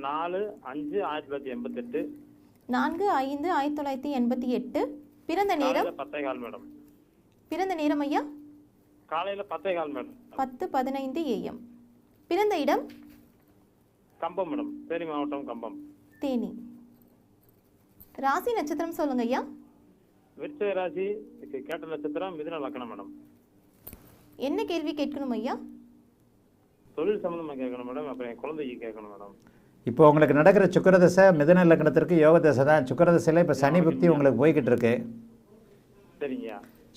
4/5/1988. 4/5/1988. பிறந்த நேரம் 10:15 மேடம். பிறந்த நேரம் ஐயா காலையில 10:15 மேடம். 10:15 AM. பிறந்த இடம் கம்பம் மேடம். தேனி மாவட்டம் கம்பம். தேனி. ராசி நட்சத்திரம் சொல்லுங்க ஐயா. விருச்சிக ராசி, கேட்ட நட்சத்திரம், மிதுன லக்னம் மேடம். என்ன கேள்வி கேட்கணும் ஐயா? தொழில் சம்பந்தமா கேட்கணும் மேடம். அப்புறம் என் குழந்தைக்கு கேட்கணும் மேடம். இப்போ உங்களுக்கு நடக்கிற சுக்கிரதசை மிதுன லக்னத்திற்கு யோக தசை தான். சுக்கிரதசையில் இப்போ சனி புக்தி உங்களுக்கு போய்கிட்டு இருக்கு. சரிங்க.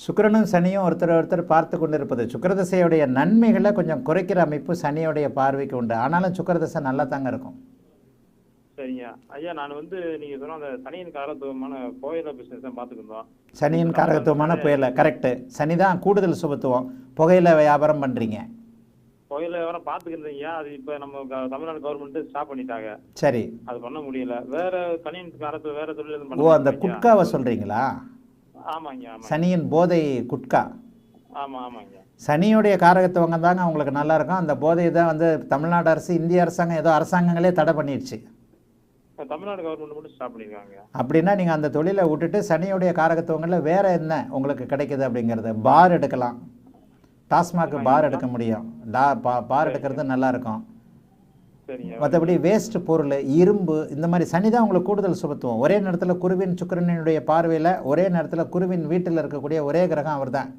சுக்கிரனும் சனியும் ஒருத்தர் பார்த்து கொண்டு இருப்பது சுக்கிரதசையுடைய நன்மைகளை கொஞ்சம் குறைக்கிற அமைப்பு சனியோடைய பார்வைக்கு உண்டு. ஆனாலும் சுக்கிரதசை நல்லா தாங்க இருக்கும். சரிங்க ஐயா. நான் நீங்க சொன்ன அந்த சனியின் காரத்துவமான கோயில பிசினஸ் தான் பார்த்துக்கிட்டோம். சனியின் காரகத்துவமான புயல கரெக்டு. சனி தான் கூடுதல் சுபத்துவம். புகையில வியாபாரம் பண்றீங்க. கோயில வியாபாரம் பார்த்துக்கிட்டீங்க. அது இப்போ நம்ம தமிழ்நாடு கவர்மெண்ட் ஸ்டாப் பண்ணிட்டாங்க. சரி. அது பண்ண முடியல. வேற சனியின் காரத்துவம் வேற தொழில். ஓ, அந்த குட்காவை சொல்றீங்களா? ஆமாங்க. சனியின் போதை குட்கா. ஆமாங்க. சனியுடைய காரகத்துவங்க தாங்க உங்களுக்கு நல்லா இருக்கும். அந்த போதையை தான் தமிழ்நாடு அரசு, இந்திய அரசாங்கம், ஏதோ அரசாங்கங்களே தடை பண்ணிடுச்சு. தமிழ்நாடு கவர்மெண்ட் மட்டும் ஸ்டாப் பண்ணிருக்காங்க. அப்படின்னா நீங்கள் அந்த தொழிலை விட்டுட்டு சனியுடைய காரகத்துவங்களில் வேற என்ன உங்களுக்கு கிடைக்குது அப்படிங்கிறது. பார் எடுக்கலாம். டாஸ்மாக் பார் எடுக்க முடியும். பார் எடுக்கிறது நல்லா இருக்கும். மற்றபடி வேஸ்ட் பொருள், இரும்பு, இந்த மாதிரி சனி தான் உங்களுக்கு கூடுதல் சுபத்துவம். ஒரே நேரத்தில் குருவின் சுக்கிரனுடைய பார்வையில் ஒரே நேரத்தில் குருவின் வீட்டில் இருக்கக்கூடிய ஒரே கிரகம் அவர் தான்.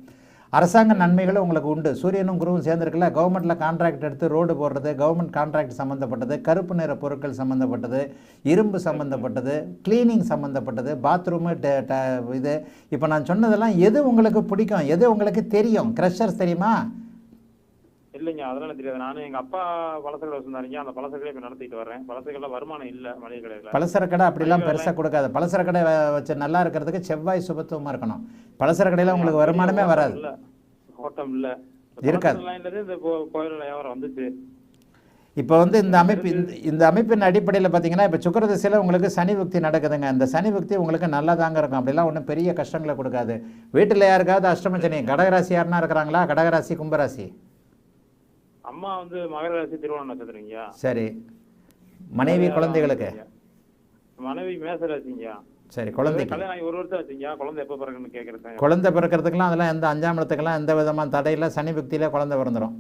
அரசாங்க நன்மைகளும் உங்களுக்கு உண்டு. சூரியனும் குருவும் சேர்ந்துருக்குல்ல. கவர்மெண்ட்டில் கான்ட்ராக்ட் எடுத்து ரோடு போடுறது, கவர்மெண்ட் கான்ட்ராக்ட் சம்மந்தப்பட்டது, கருப்பு நிற பொருட்கள் சம்மந்தப்பட்டது, இரும்பு சம்மந்தப்பட்டது, கிளீனிங் சம்மந்தப்பட்டது, பாத்ரூமு, இது. இப்போ நான் சொன்னதெல்லாம் எது உங்களுக்கு பிடிக்கும், எது உங்களுக்கு தெரியும்? க்ரஷர்ஸ் தெரியுமா? இல்லைங்க, அதெல்லாம் தெரியாது. நானும் எங்கள் அப்பா பலசரக்கடை வச்சுருந்தாருங்க. அந்த பலசரக்கடை இப்போ நடத்திட்டு வரேன். பலசரக்கடை வருமானம் இல்லை மளிகை கடையில். பலசரக்கடை அப்படிலாம் பெருசாக கொடுக்காது. பலசரக்கடை வச்சு நல்லா இருக்கிறதுக்கு செவ்வாய் சுபத்துவமாக இருக்கணும். பலசரக்கடையில் உங்களுக்கு வருமானமே வராது. ஓட்டம் இல்லை இருக்காது. இந்த கோயில் வியாபாரம் வந்துச்சு. இப்போ இந்த அமைப்பின் அடிப்படையில் பார்த்தீங்கன்னா, இப்போ சுக்கிரதசையில் உங்களுக்கு சனி புக்தி நடக்குதுங்க. அந்த சனி புக்தி உங்களுக்கு நல்லா தாங்க இருக்கும். அப்படிலாம் ஒன்றும் பெரிய கஷ்டங்களை கொடுக்காது. வீட்டில் யாருக்காவது அஷ்டம சனி, கடகராசி யாருன்னா இருக்கிறாங்களா? கடகராசி, கும்பராசி. அம்மா மகர ராசி, திருவோண நட்சத்திரங்க. சரி. மனைவி, குழந்தைகளுக்கு? மனைவி மேசராசிங்க. சரி. குழந்தைக்கு கல்யாணம் 1 வருஷம் ஆச்சுங்க. குழந்தை எப்போ பிறகுன்னு கேட்குறேன். குழந்தை பிறக்கிறதுக்கெலாம் அதெல்லாம் எந்த 5ஆம் இடத்துக்கெல்லாம் எந்த விதமான தடையில்லை. சனி புக்தியிலே குழந்தை பிறந்துடும்.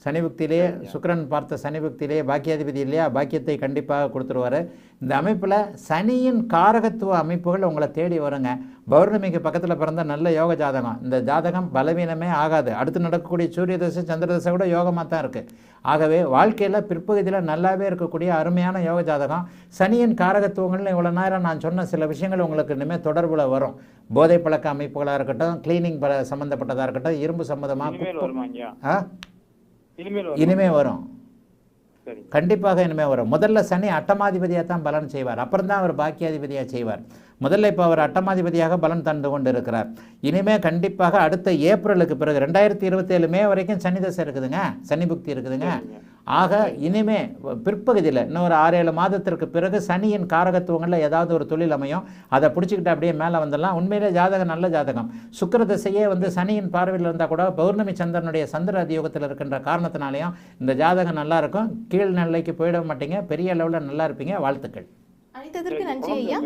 சனி புக்தியிலேயே சுக்கிரன் பார்த்த சனி புக்தியிலேயே பாக்கியாதிபதி இல்லையா, பாக்கியத்தை கண்டிப்பாக கொடுத்துருவார். இந்த அமைப்பில் சனியின் காரகத்துவ அமைப்புகள் உங்களை தேடி வருங்க. பௌர்ணமிக்கு பக்கத்தில் பிறந்த நல்ல யோக ஜாதகம். இந்த ஜாதகம் பலவீனமே ஆகாது. அடுத்து நடக்கக்கூடிய சூரிய தசை, சந்திர தசை கூட யோகமாக தான் இருக்குது. ஆகவே வாழ்க்கையில் பிற்பகுதியில் நல்லாவே இருக்கக்கூடிய அருமையான யோக ஜாதகம். சனியின் காரகத்துவங்கள்னு இவ்வளோ நேரம் நான் சொன்ன சில விஷயங்கள் உங்களுக்கு இனிமேல் தொடர்பில் வரும். போதை பழக்க அமைப்புகளாக இருக்கட்டும், கிளீனிங் சம்மந்தப்பட்டதாக இருக்கட்டும், இரும்பு சம்மந்தமாக இனிமே வரும். கண்டிப்பாக இனிமே வரும். முதல்ல சனி அட்டமாதிபதியாக தான் பலன் செய்வார். அப்புறம் தான் அவர் பாக்கியாதிபதியாக செய்வார். முதல்ல இப்போ அவர் அட்டமாதிபதியாக பலன் தந்து கொண்டு இருக்கிறார். இனிமே கண்டிப்பாக அடுத்த ஏப்ரலுக்கு பிறகு 2027 மே வரைக்கும் சனி தசை இருக்குதுங்க, சனி புக்தி இருக்குதுங்க. ஆக இனிமே பிற்பகுதியில் இன்னொரு 6-7 மாதத்திற்கு பிறகு சனியின் காரகத்துவங்களில் ஏதாவது ஒரு தொழில் அமையும். அதை பிடிச்சிக்கிட்டு அப்படியே மேலே வந்துடலாம். உண்மையிலே ஜாதகம் நல்ல ஜாதகம். சுக்கிர தசையே சனியின் பார்வையில் இருந்தால் கூட பௌர்ணமி சந்திரனுடைய சந்திர அதியோகத்தில் இருக்கின்ற காரணத்தினாலையும் இந்த ஜாதகம் நல்லா இருக்கும். கீழ் நிலைக்கு போயிட மாட்டீங்க. பெரிய அளவில் நல்லா இருப்பீங்க. வாழ்த்துக்கள். அனைத்ததற்கு நன்றி ஐயா.